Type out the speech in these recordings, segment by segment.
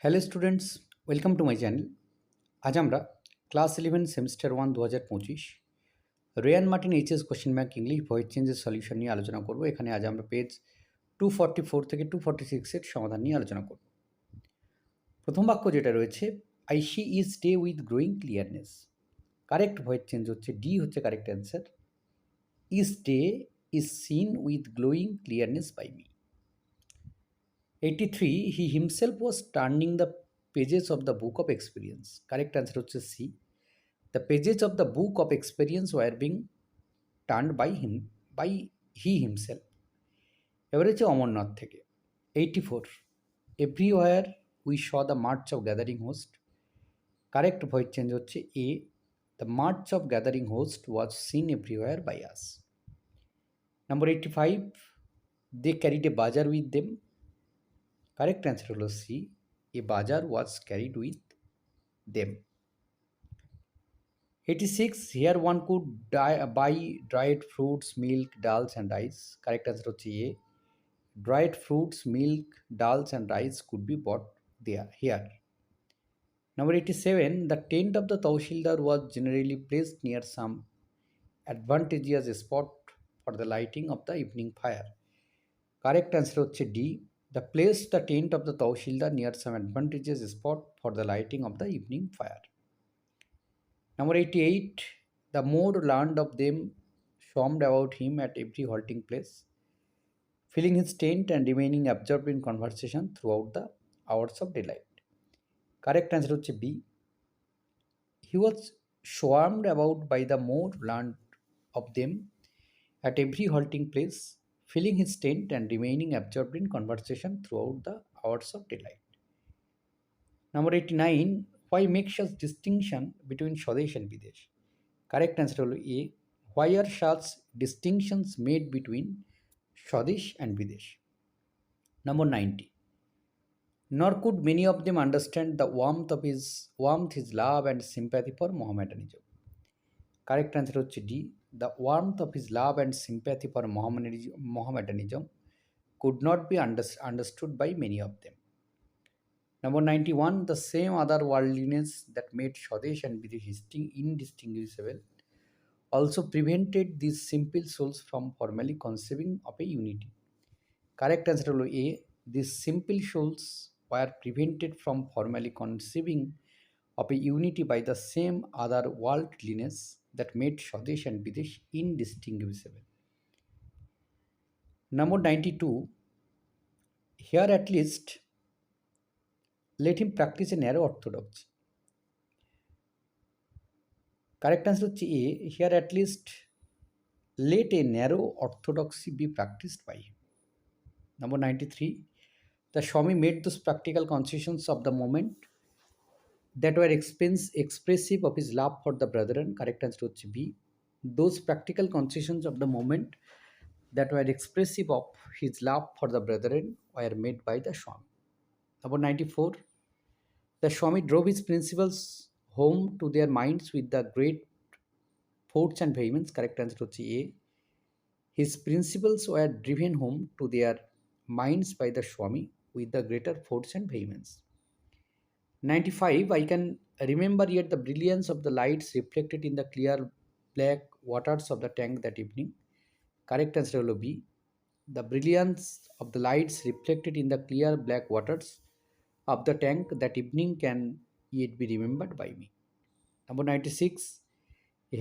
Hello students, welcome to my channel. আজ আমরা class 11 semester 1 2025 Ray and Martin HS question bank English voice চেঞ্জের solution নিয়ে আলোচনা করব। এখানে আজ আমরা পেজ 244 থেকে 246 এর সমাধান নিয়ে আলোচনা করব। প্রথম বাক্য যেটা রয়েছে, I see is day with growing clearness. Correct voice change হচ্ছে ডি, হচ্ছে correct answer. Is day is seen with glowing clearness by me. 83, he himself was turning the pages of the book of experience. Correct answer হচ্ছে C. The pages of the book of experience were being turned by he himself. এবার হচ্ছে অমরনাথ থেকে 84, everywhere we saw the march of gathering host. Correct voice change হচ্ছে A. The march of gathering host was seen everywhere by us. Number 85, they carried a bazaar with them. Correct answer হলো C. A bazaar was carried with them. 86, here one could buy dried fruits, milk, dals and rice. Correct answer হচ্ছে A. Dried fruits, milk, dals and rice could be bought here. Number 87, the tent of the Tawshildar was generally placed near some advantageous spot for the lighting of the evening fire. Correct answer হচ্ছে D. The place the tent of the Tawshildar near some advantageous spot for the lighting of the evening fire. Number 88, the more learned of them swarmed about him at every halting place, filling his tent and remaining absorbed in conversation throughout the hours of daylight. Correct answer হচ্ছে B. He was swarmed about by the more learned of them at every halting place, filling his tent and remaining absorbed in conversation throughout the hours of daylight. Number 89, why make such distinction between Swadesh and Videsh? Correct answer হলো A. Why are such distinctions made between Swadesh and Videsh? Number 90, nor could many of them understand the warmth, his love and sympathy for Mohammedanism. Correct answer হচ্ছে D. The warmth of his love and sympathy for Mohammedanism could not be understood by many of them. Number 91, the same otherworldliness that made Swadesh and Videsh indistinguishable also prevented these simple souls from formally conceiving of a unity. Correct answer হলো A. These simple souls were prevented from formally conceiving of a unity by the same otherworldliness that made Swadesh and Videsh indistinguishable. Number 92, here at least let him practice a narrow orthodoxy. Correct answer হচ্ছে A. Here at least let a narrow orthodoxy be practiced by him. Number 93, the Swami made those practical concessions of the moment that were expressive of his love for the brethren. Correct answer হচ্ছে B. Those practical concessions of the moment that were expressive of his love for the brethren were made by the Swami. Number 94, the Swami drove his principles home to their minds with the great force and vehemence. Correct answer হচ্ছে A. His principles were driven home to their minds by the Swami with the greater force and vehemence. 95, I can remember yet the brilliance of the lights reflected in the clear black waters of the tank that evening. Correct answer হলো B. The brilliance of the lights reflected in the clear black waters of the tank that evening can yet be remembered by me. Number 96,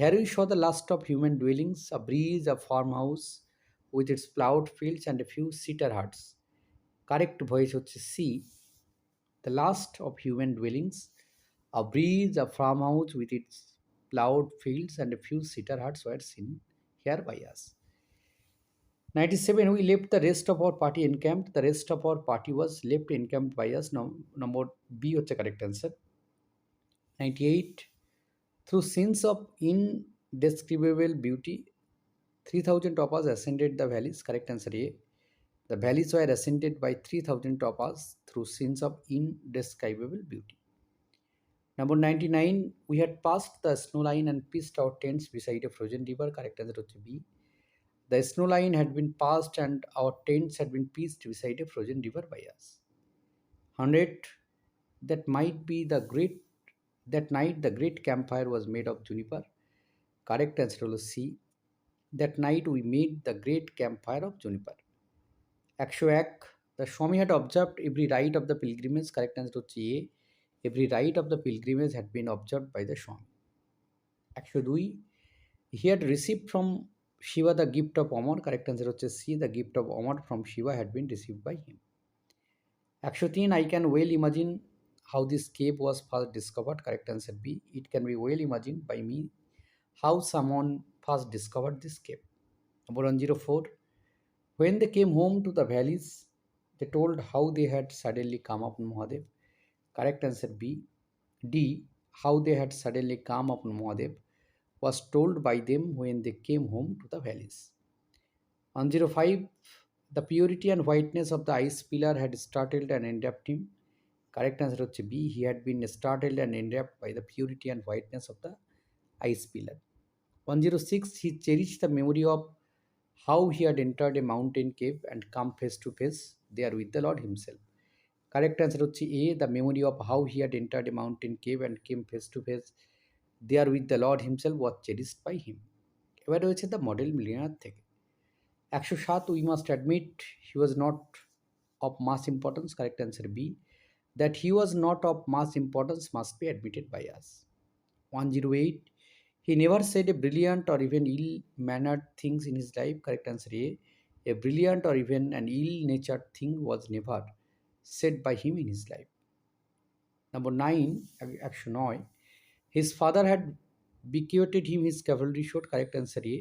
here we saw the last of human dwellings, a breeze, a farmhouse with its ploughed fields and a few cedar huts. Correct voice হচ্ছে C. The last of human dwellings, a breeze, a farmhouse with its ploughed fields and a few cedar huts were seen here by us. 97, we left the rest of our party encamped. The rest of our party was left encamped by us. Now, number B হচ্ছে correct answer. 98, through scenes of indescribable beauty, 3,000 tapas ascended the valleys. Correct answer A. The valleys were ascended by 3,000 tapas through scenes of indescribable beauty. Number 99, we had passed the snow line and pitched our tents beside a frozen river. Correct answer হচ্ছে B. The snow line had been passed and our tents had been pitched beside a frozen river by us. 100, That might be the great that night the great campfire was made of juniper. Correct answer হলো C. That night we made the great campfire of juniper. 101, the Swami had observed every rite of the pilgrimage. Correct answer হচ্ছে A. Every rite of the pilgrimage had been observed by the Swami. 102, he had received from Shiva the gift of Amar. Correct answer হচ্ছে C. The gift of Amar from Shiva had been received by him. 103, I can well imagine how this cave was first discovered. Correct answer B. It can be well imagined by me how someone first discovered this cave. Number 104, when they came home to the valleys, they told how they had suddenly come upon Mahadev. Correct answer B. D. How they had suddenly come upon Mahadev was told by them when they came home to the valleys. 105, the purity and whiteness of the ice pillar had startled and enwrapped him. Correct answer হচ্ছে B. He had been startled and enwrapped by the purity and whiteness of the ice pillar. 106, he cherished the memory of how he had entered a mountain cave and come face to face there with the Lord himself. Correct answer হচ্ছে A. The memory of how he had entered a mountain cave and came face to face there with the Lord himself was cherished by him. এবার রয়েছে the model millionaire থেকে। 107, we must admit he was not of mass importance. Correct answer B. That he was not of mass importance must be admitted by us. 108, he never said a brilliant or even ill mannered things in his life. Correct answer A. A brilliant or even an ill natured thing was never said by him in his life. Number 9, action 9, his father had bequeathed him his cavalry sword. Correct answer A.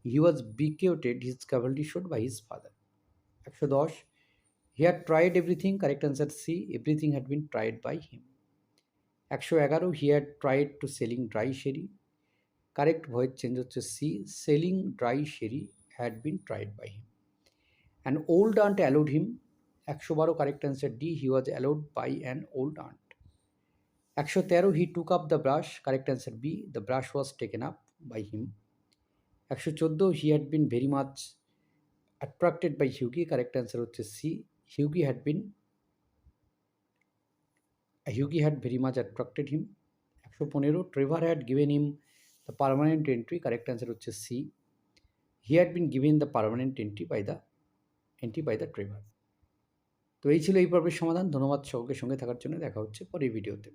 He was bequeathed his cavalry sword by his father. 110, he had tried everything. Correct answer C. Everything had been tried by him. 111, he had tried to selling dry sherry. Correct voice change হচ্ছে C. Selling dry sherry had been tried by him. An old aunt allowed him. 112, correct answer D. He was allowed by an old aunt. 113, he took up the brush. Correct answer B. The brush was taken up by him. 114, he had been very much attracted by Hughie. Correct answer হচ্ছে C. Hughie had very much attracted him. 115, Trevor had given him the permanent entry. Correct answer হচ্ছে C. He had been given the permanent entry by the Trevor. তো এই ছিল এই পর্বের সমাধান। ধন্যবাদ সকলকে সঙ্গে থাকার জন্য। দেখা হচ্ছে পরের ভিডিওতে।